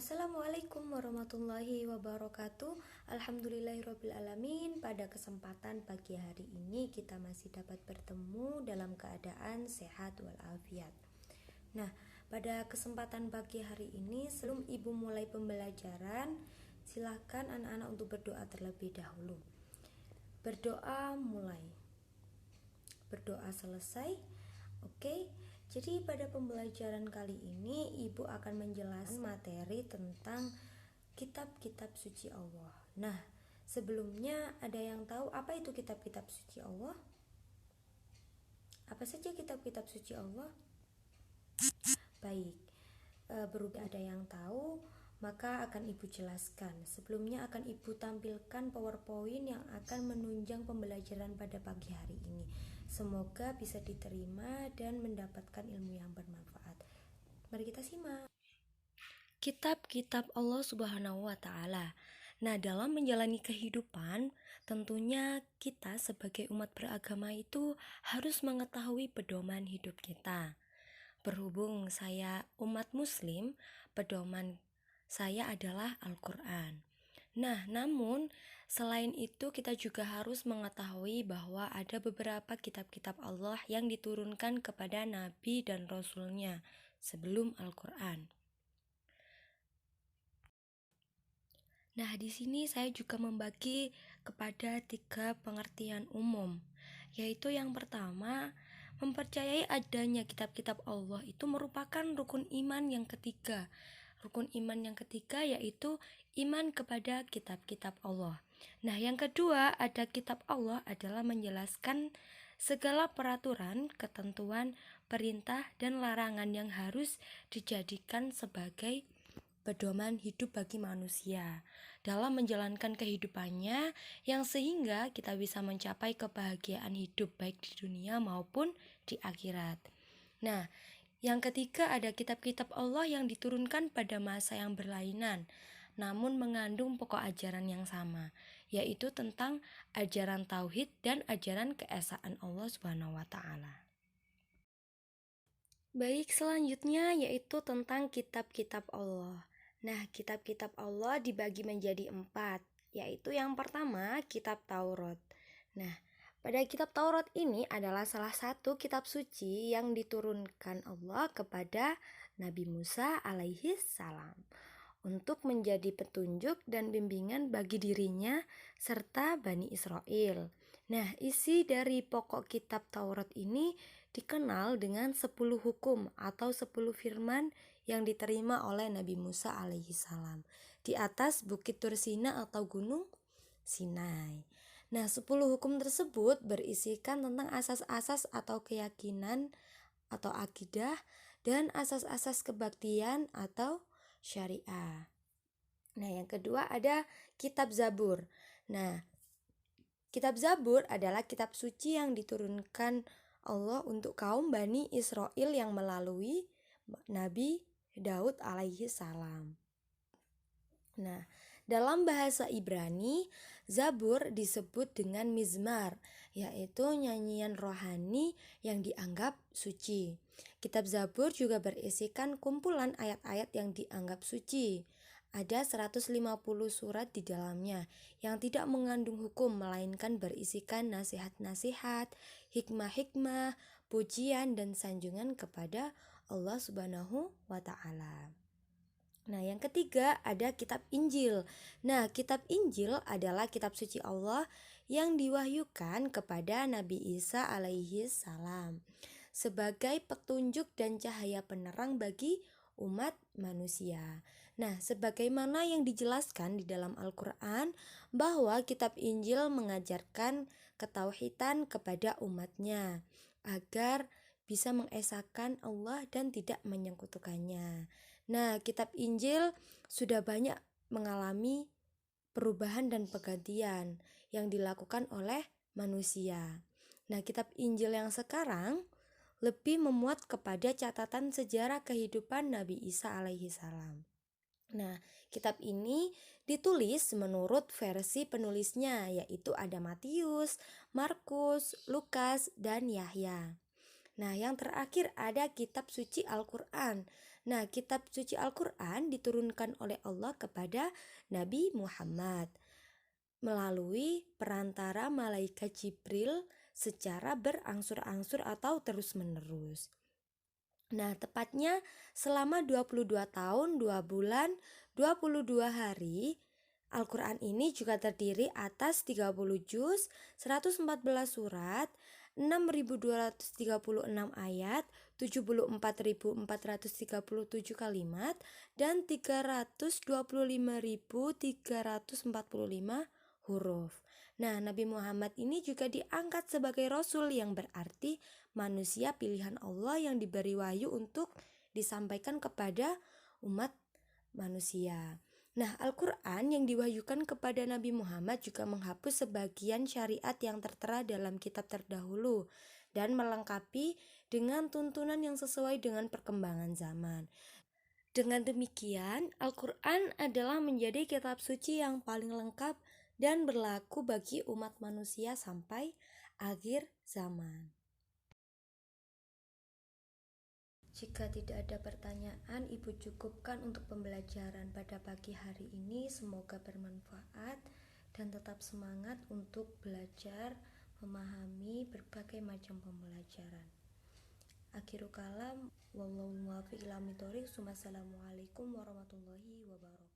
Assalamualaikum warahmatullahi wabarakatuh. Alhamdulillahirrabbilalamin. Pada kesempatan pagi hari ini kita masih dapat bertemu dalam keadaan sehat walafiat. Nah, pada kesempatan pagi hari ini sebelum ibu mulai pembelajaran, silakan anak-anak untuk berdoa terlebih dahulu. Berdoa mulai, berdoa selesai. Oke, jadi pada pembelajaran kali ini ibu akan menjelaskan materi tentang kitab-kitab suci Allah. Nah, sebelumnya ada yang tahu apa itu kitab-kitab suci Allah? Apa saja kitab-kitab suci Allah? Baik, berhubung ada yang tahu, maka akan ibu jelaskan. Sebelumnya akan ibu tampilkan PowerPoint yang akan menunjang pembelajaran pada pagi hari ini. Semoga bisa diterima dan mendapatkan ilmu yang bermanfaat. Mari kita simak. Kitab-kitab Allah Subhanahu wa Ta'ala. Nah, dalam menjalani kehidupan, tentunya kita sebagai umat beragama itu harus mengetahui pedoman hidup kita. Berhubung saya umat Muslim, pedoman saya adalah Al-Quran. Nah, namun selain itu kita juga harus mengetahui bahwa ada beberapa kitab-kitab Allah yang diturunkan kepada Nabi dan Rasul-Nya sebelum Al-Quran. Nah, di sini saya juga membagi kepada 3 pengertian umum, yaitu yang pertama, mempercayai adanya kitab-kitab Allah itu merupakan rukun iman yang ketiga. Rukun iman yang ketiga yaitu iman kepada kitab-kitab Allah. Nah, yang kedua, ada kitab Allah adalah menjelaskan segala peraturan, ketentuan, perintah, dan larangan yang harus dijadikan sebagai pedoman hidup bagi manusia dalam menjalankan kehidupannya, yang sehingga kita bisa mencapai kebahagiaan hidup baik di dunia maupun di akhirat. Nah, yang ketiga ada kitab-kitab Allah yang diturunkan pada masa yang berlainan, namun mengandung pokok ajaran yang sama, yaitu tentang ajaran tauhid dan ajaran keesaan Allah Subhanahu wa Ta'ala. Baik, selanjutnya yaitu tentang kitab-kitab Allah. Nah, kitab-kitab Allah dibagi menjadi 4, yaitu yang pertama kitab Taurat. Nah, pada kitab Taurat ini adalah salah satu kitab suci yang diturunkan Allah kepada Nabi Musa alaihi salam untuk menjadi petunjuk dan bimbingan bagi dirinya serta Bani Israel. Nah, isi dari pokok kitab Taurat ini dikenal dengan 10 hukum atau 10 firman yang diterima oleh Nabi Musa alaihi salam di atas Bukit Tursina atau Gunung Sinai. Nah, 10 hukum tersebut berisikan tentang asas-asas atau keyakinan atau akidah dan asas-asas kebaktian atau syariah. Nah, yang kedua ada kitab Zabur. Nah, kitab Zabur adalah kitab suci yang diturunkan Allah untuk kaum Bani Israel yang melalui Nabi Daud alaihi salam. Nah, dalam bahasa Ibrani, Zabur disebut dengan mizmar, yaitu nyanyian rohani yang dianggap suci. Kitab Zabur juga berisikan kumpulan ayat-ayat yang dianggap suci. Ada 150 surat di dalamnya yang tidak mengandung hukum, melainkan berisikan nasihat-nasihat, hikmah-hikmah, pujian dan sanjungan kepada Allah Subhanahu wa Ta'ala. Nah, yang ketiga ada kitab Injil. Nah, kitab Injil adalah kitab suci Allah yang diwahyukan kepada Nabi Isa alaihi salam sebagai petunjuk dan cahaya penerang bagi umat manusia. Nah, sebagaimana yang dijelaskan di dalam Al-Quran bahwa kitab Injil mengajarkan ketauhidan kepada umatnya agar bisa mengesahkan Allah dan tidak menyekutukannya. Nah, kitab Injil sudah banyak mengalami perubahan dan pergantian yang dilakukan oleh manusia. Nah, kitab Injil yang sekarang lebih memuat kepada catatan sejarah kehidupan Nabi Isa alaihi salam. Nah, kitab ini ditulis menurut versi penulisnya, yaitu ada Matius, Markus, Lukas, dan Yahya. Nah, yang terakhir ada kitab suci Al-Quran. Nah, kitab suci Al-Quran diturunkan oleh Allah kepada Nabi Muhammad melalui perantara malaikat Jibril secara berangsur-angsur atau terus-menerus. Nah, tepatnya selama 22 tahun, 2 bulan, 22 hari, Al-Quran ini juga terdiri atas 30 juz, 114 surat, 6.236 ayat, 74.437 kalimat, dan 325.345 huruf. Nah, Nabi Muhammad ini juga diangkat sebagai Rasul, yang berarti manusia pilihan Allah yang diberi wahyu untuk disampaikan kepada umat manusia. Nah, Al-Quran yang diwahyukan kepada Nabi Muhammad juga menghapus sebagian syariat yang tertera dalam kitab terdahulu dan melengkapi dengan tuntunan yang sesuai dengan perkembangan zaman. Dengan demikian, Al-Quran adalah menjadi kitab suci yang paling lengkap dan berlaku bagi umat manusia sampai akhir zaman. Jika tidak ada pertanyaan, Ibu cukupkan untuk pembelajaran pada pagi hari ini. Semoga bermanfaat dan tetap semangat untuk belajar, memahami berbagai macam pembelajaran. Akhiru kalam, wallahu muwaffiq ila aqwamit thoriq. Wassalamualaikum warahmatullahi wabarakatuh.